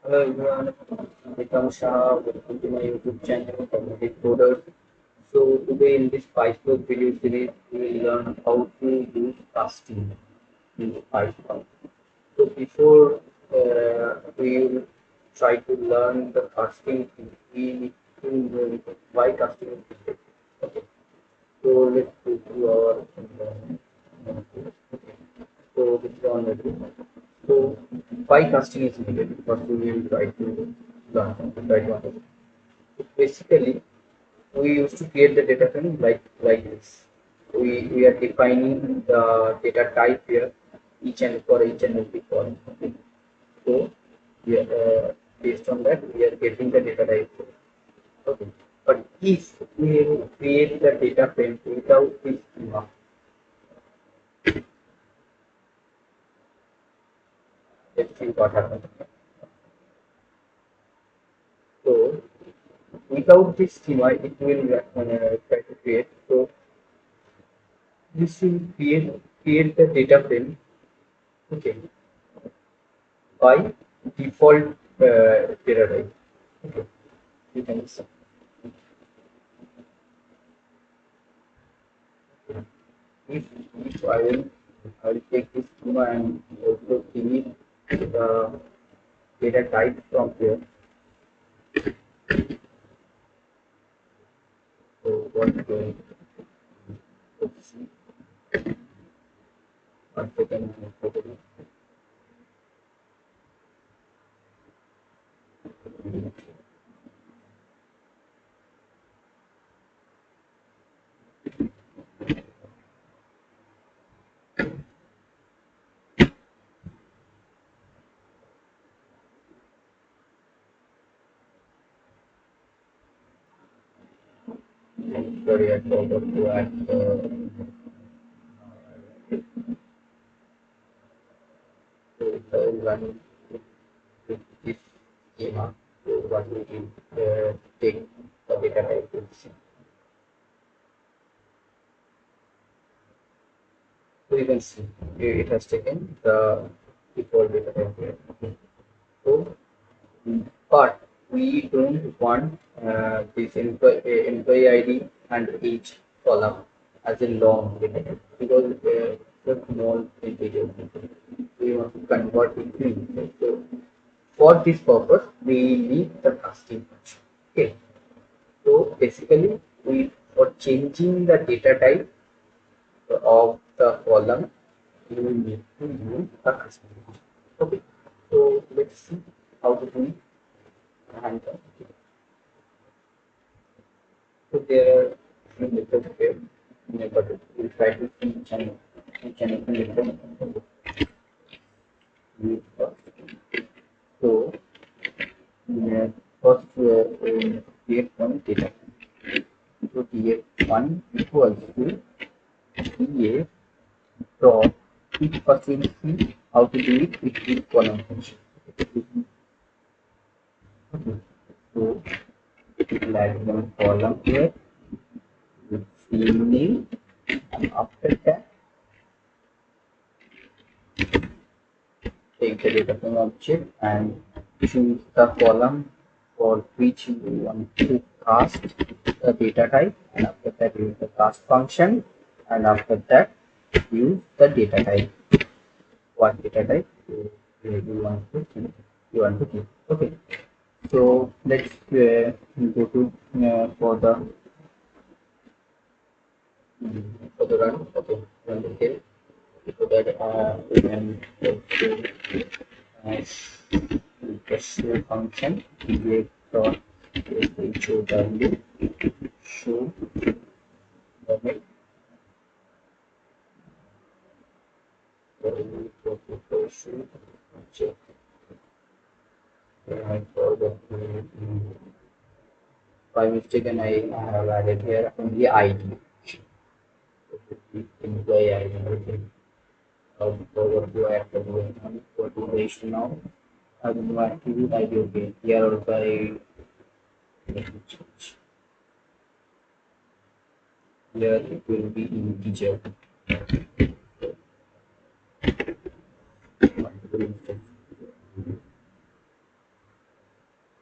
Hello everyone, I'm Shah. Welcome to my YouTube channel, Community Coders. So today in this PySpark video series, we will learn how to use casting in PySpark. So before we will try to learn the casting, we need to know why casting is needed. Okay. So let's go to our so this is on the so why casting is needed? First we will try to learn, try to understand. Basically, we used to create the data frame like this. We are defining the data type here, each and for each and every column. Okay. So we are, based on that we are getting the data type. Okay. But if we create the data frame without this schema, let's see what happens. So without this schema, it will try to create. So this will create the data frame. Okay, by default data type. Okay, you can see. If, if I will take this schema and also delete the data type from here. So what going? Let's see. One second. Sorry, I forgot to add. Run with this schema. So what we will take the data type to see. So you can see it has taken the default data type here. So, but we don't want this employee ID and each column as a long data type because it's a small integer. We want to convert it to integer. So for this purpose, we need the casting function. Okay. So basically, we for changing the data type of the column, you will need to use a casting function. Okay. So let's see how to do it. And so there are few methods here, but we'll try to see each and every method use first. So first create one data. So create one equals to DA dot it first we'll see how to do it with column function. So we'll add one column here with same name, and after that take the data from object and choose the column for which you want to cast the data type, and after that use the cast function, and after that use the data type. What data type you want to keep. Okay. So let's go to for the run. Okay, run the case so that we can go to the function create dot show value show value show check. I forgot by mistake and I have added here only ID. Employee ID. Okay. Forgot to add the what do the issue now? I don't know attribute ID. Okay. Here also I let me change. Here it will be integer.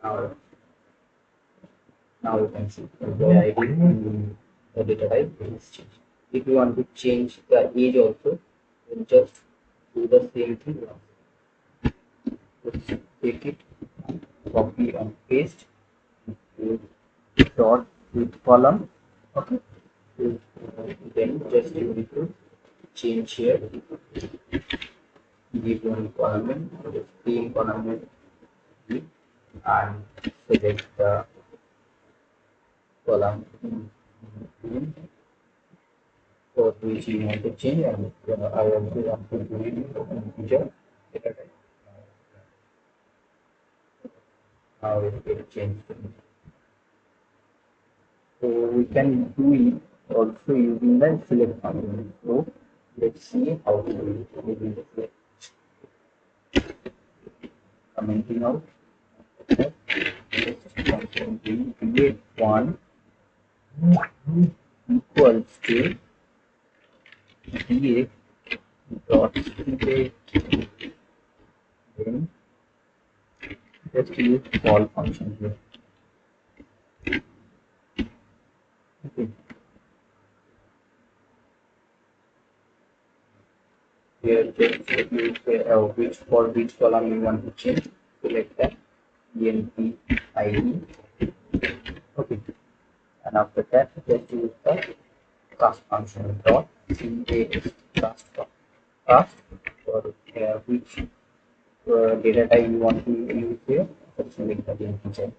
Now, now you can see the ID in the data type is changed. If you want to change the age also, you just do the same thing. Just take it, copy and paste, use dot with column. Okay. Then just you need to change here, give one column, the same column, and select the column for which you want to change, and I also want to do it in future data type. Now it will change. So we can do it also using the select function. So let's see how to do it using the select. Commenting out. We create one equals to df dot create, then just use call function here. Okay. Here just use which column you want to change. Select that enp id. Okay, and after that just use the cast function dot cast for which data type you want to use here. Select the integer.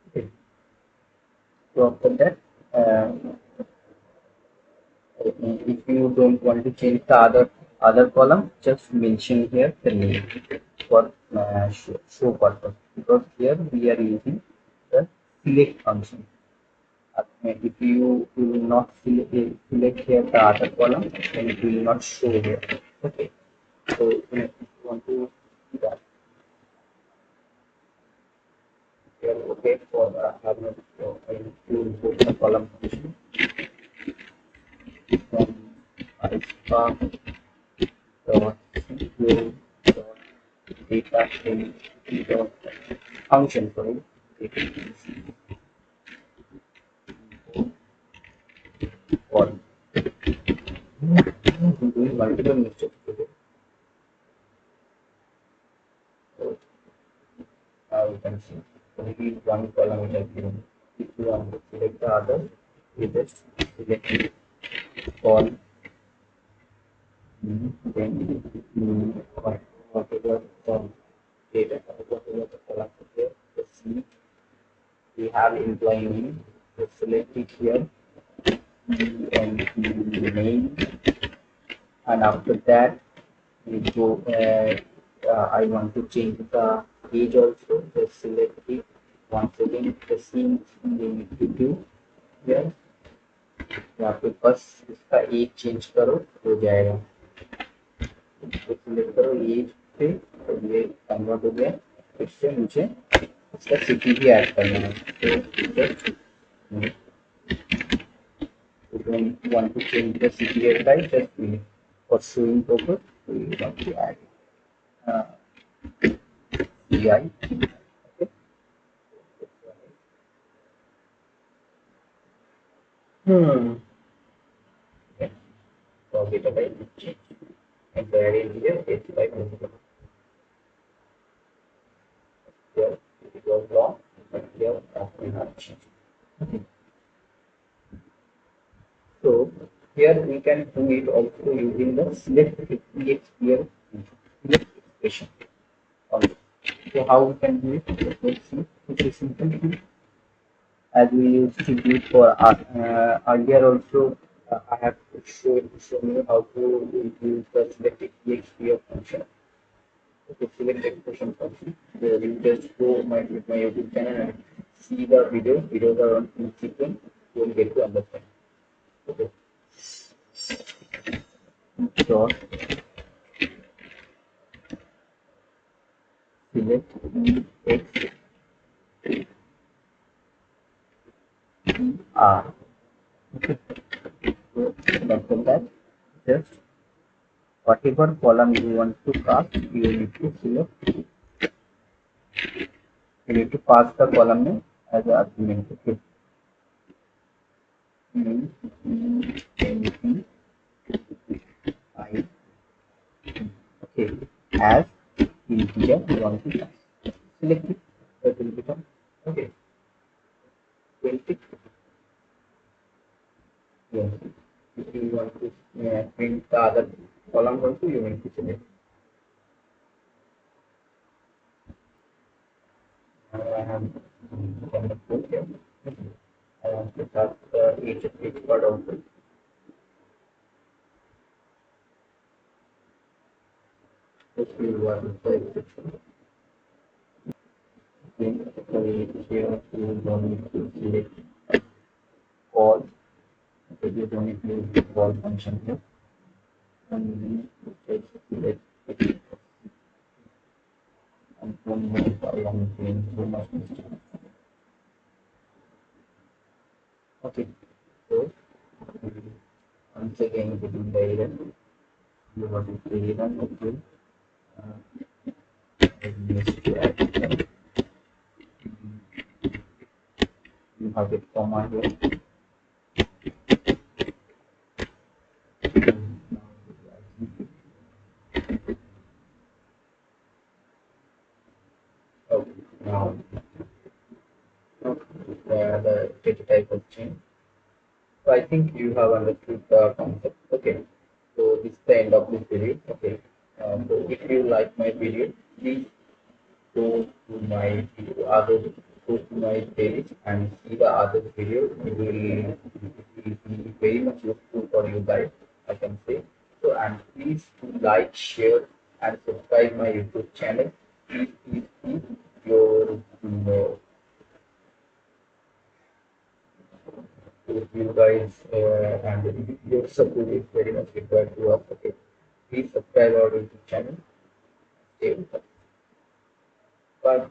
Okay. So after that, if you don't want to change the other column, just mention here the name for show purpose, because here we are using the select function. If you will not select here the other column, then it will not show here. Okay, so if you want to do that, here okay for having to import the column function from PySpark dot SQL dot data dot function, sorry, for doing multiple mistakes today. So now you can see only one column is given. If you want to select the other, you just select all, then whatever the data, whatever the column here, just see we have employee name, just select it here and name, and after that we go I want to change the age also, just select it. Once again the same thing we need to do here. यहाँ पे बस इसका as change करो हो जाएगा, तो select करो as पे, तो ये कन्वर्ट हो गया। फिर से मुझे इसका सिटी भी ऐड करना है, तो don't want to change the CPA type, just for showing purpose, we want to add CI. Okay. Okay. So data type is changed, and the array here is type is here it was wrong, but here we have changed. Okay. So here we can do it also using the select here select expression. So how we can do it? Let's see. It's a simple thing. As we used to do for earlier also, I have shown you how to use the select exp function. Okay, select expression function. So you just go my YouTube channel and see the videos. Videos are on in sequence. You will get to understand. Okay. Dot select x r. Okay. So after that, just whatever column you want to cast, you need to select You need to pass the column name as an argument. Okay. Mm, mm, I, okay. As integer you want to pass. Select it. That will become okay. 20. Yes. If you want to print the other column also, you need to select. I have on the code here. I want to start each word also. This will work with the exception. Then here you don't need to select all. Okay, you don't need to use the call function here. And just select it and one more column change so much mistake. Okay, so once again within the error, you want to create an okay. I missed to add you have it comma here. Okay, now the data type of change. So I think you have understood the concept. Okay. So this is the end of this video. Okay. So if you like my video, please go to my other go to my page and see the other video. It will be very much useful for you guys, I can say. So and please like, share, and subscribe my YouTube channel. Please keep your with you guys and your support is very much required to us. Okay, please subscribe our YouTube channel. Stay with us. Bye.